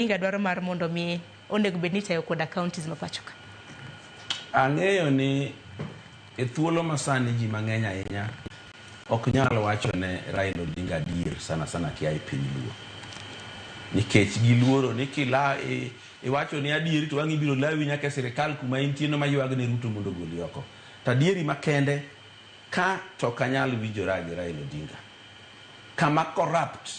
inga dwaro mar mondo mi onego bedni tayo koda counties mapachoka. Ang'eyo ni e thuolo masani ji mang'eny ahinya ok nyal wacho ne Raila Odinga adier sana kia e piny luo. Nikech giluoro ni kila iwacho ni adieri to wang'i biro lawi nyaka e sirkal kuma intieno mayuag ne Ruto mondo goli oko. To adieri makende ka to kanyal winjora gi Raila Odinga. Kama corrupt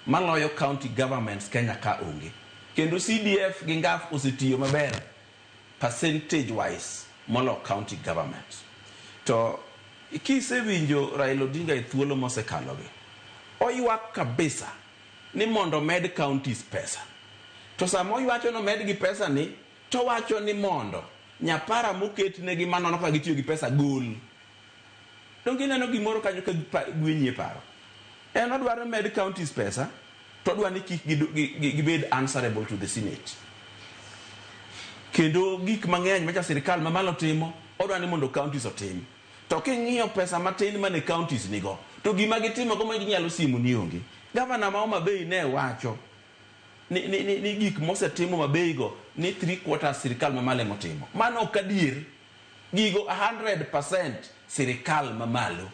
maloyo county governments Kenya ka onge. Kendo CDF gi ngaf osetiyo maber percentage wise molo county governments. To kise winjo Raila Odinga e thuolo mosekalogi. Oywak kabisa ni mondo med counties pesa. To samo ywacho no med gi pesa ni to wacho ni mondo nyapara moket negi manono ka gitiyo gi pesa gol. Donge neno gimoro kanyo ka gwenye paro. En odwaro med counties pesa to dwa ni kik gibed answerable to the Senate. Kendo gik mang'eny macha sirkal mamalo timo odwa ni mondo counties otim. To king'iyo pesa matin mane counties nigo to gima gitimo go ginyalo simo ni onge. Governor ma Mibadhi ne wacho ni gik mosetimo Mibadhi go ni 3/4 sirkal mamalo motimo. Mano ok adier. Gigo 100% sirkal mamalo.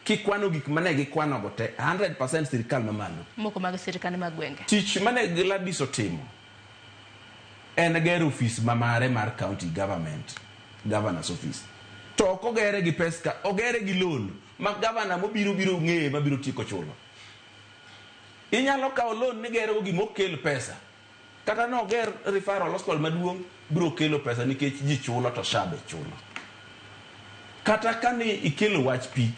Kikwano gik mane gikwano go te 100% sirkal mamalo. Moko mag sirkal magwenge. Tich mane Gladys otimo en gero office mamare mar county government, governor's office. To ok ogere gi pesa, ogere gi loan ma governor mobiro ng'eye mabiro tieko chulo. Inyalo kawo loan ni gero gi mokel pesa. Kata no ger referral hospital maduong' biro kelo pesa nikech ji chulo to shabe chulo. Kata kani ikelo wach pi,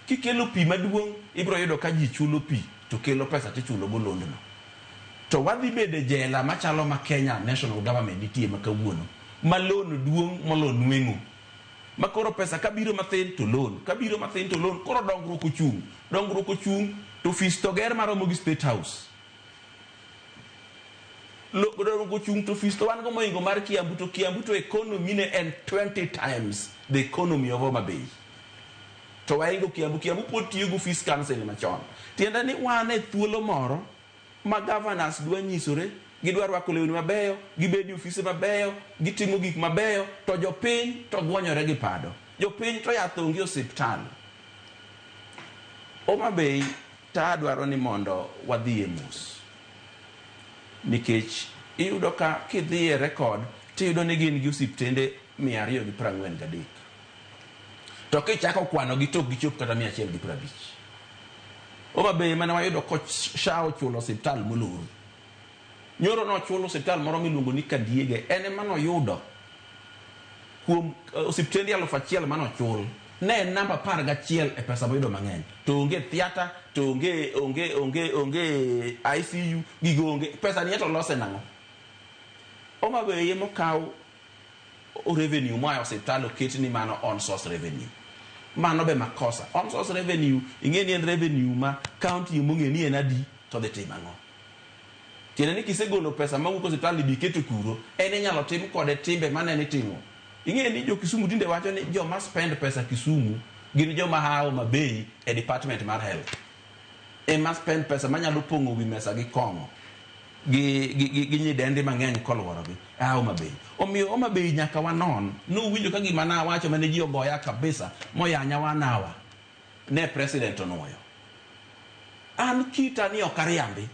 kikelo pi maduong' ibiro yudo ka ji chulo pi to kelo pesa tichulo go loan no. To wadhi bede jela machalo ma Kenya national government nitie makawuono. Ma loan duong' molo nweng'o. Makoro pesa kabiro mathin to loan, kabiro mathin to loan, koro dongruok ochung' to fees to ger maromo gi State House. Dongruok ochung' to fees to wan go moingo mar Kiambu to economy ne en 20 times the economy of Mibadhi. To waingo Kiambu pod tiyo go fees council machon. Tiende ni wan e thuolo moro ma governors dwa nyisore, gidwa rwako lewni mabeyo, gibedi ofise mabeyo, gitimo gik mabeyo, to jopiny to gwonyore gi pado. Jopiny to yath onge osiptal. Mibadhi ta dwaro ni mondo wadhi e mos. Nikech iyudo ka kidhi e rekod tiyudo ni gin gi osiptende 243. To kichako kwano gi tok gichop kata 150. Mibadhi mane wayudo ko shao chulo osiptal moloro. Nyoro no chulo osiptal moro miluongo ni Kandiege, ene mano yudo kuom osiptendi 1,000 mano chul. Ne namba 11 e pesa moyudo mang'eny. To onge theater, to onge ICU, gigo onge. Pesa ni to lose nang'o. Mibadhi mokaw revenue moa osiptal oket ni mano on source revenue. Mano be makosa. On source revenue, ing'eni en revenue ma county mong'eni en adi to dhi timo ang'o. Tiende ni kisegolo pesa mawuok osiptal bi keto kuro, en inyalo tim kode timbe mane ni timo. Ing'eni jo Kisumu dinde wacho ni joma spend pesa Kisumu gin joma hawo Mibadhi e department mar health. Ema spend pesa manyalo pongo wi mesa gi kong'o. Gi nyidendi mang'eny kolworo gi. Hawo Mibadhi. Omiyo Mibadhi nyaka wanon. No winjo ka gima na wacho mane ji ogoya kabisa moyanya wanawa. Ne president onuoyo. An kita ni okariambi.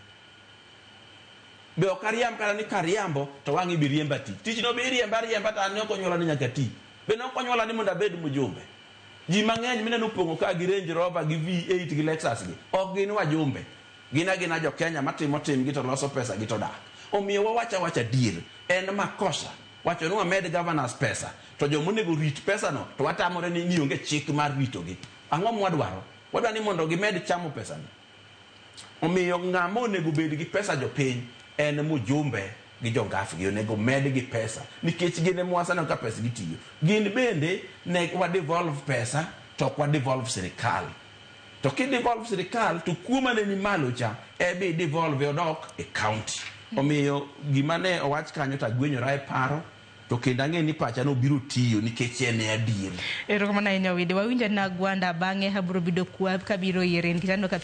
Be okariam kala ni kariambo to wangi bi riemba ti. Tich no bi riemba ta ne okonyola ni nyaka ti. Be ne okonyola ni mondo abed mujumbe. Ji mang'eny mine nopongo ka gi Range Rover gi V8 gi Lexus gi. Ok gin wajumbe. Gina jo Kenya matimo tim gi to loso pesa gi to dak. Omiyo wawacha dir. En makosa. Wacho ni wamed governors pesa. To jo monego rit pesa no to watamore ni onge chik mar rito gi. Ang'o mwadwaro? Wadwa ni mondo gimed chamo pesa ni. Omiyo ng'ama onego bed gi pesa jopiny en mujumbe gi jongaf gi onego med gi pesa nikech gin mwasana ka pesa gitiyo. Gin bende ne wa devolve pesa to kwa devolve sirkal. To ki devolve sirkal to kuma ne ni malo cha bi devolve odok e county. Omiyo gima ne owach kanyo ta gwenyora e paro to kendo ang'e ni pacha no biro tiyo nikech en adier. Erokamano ahinya Owidi, wawinjo na gwanda bang'e habro bido kwa kabiro yiere nikech ka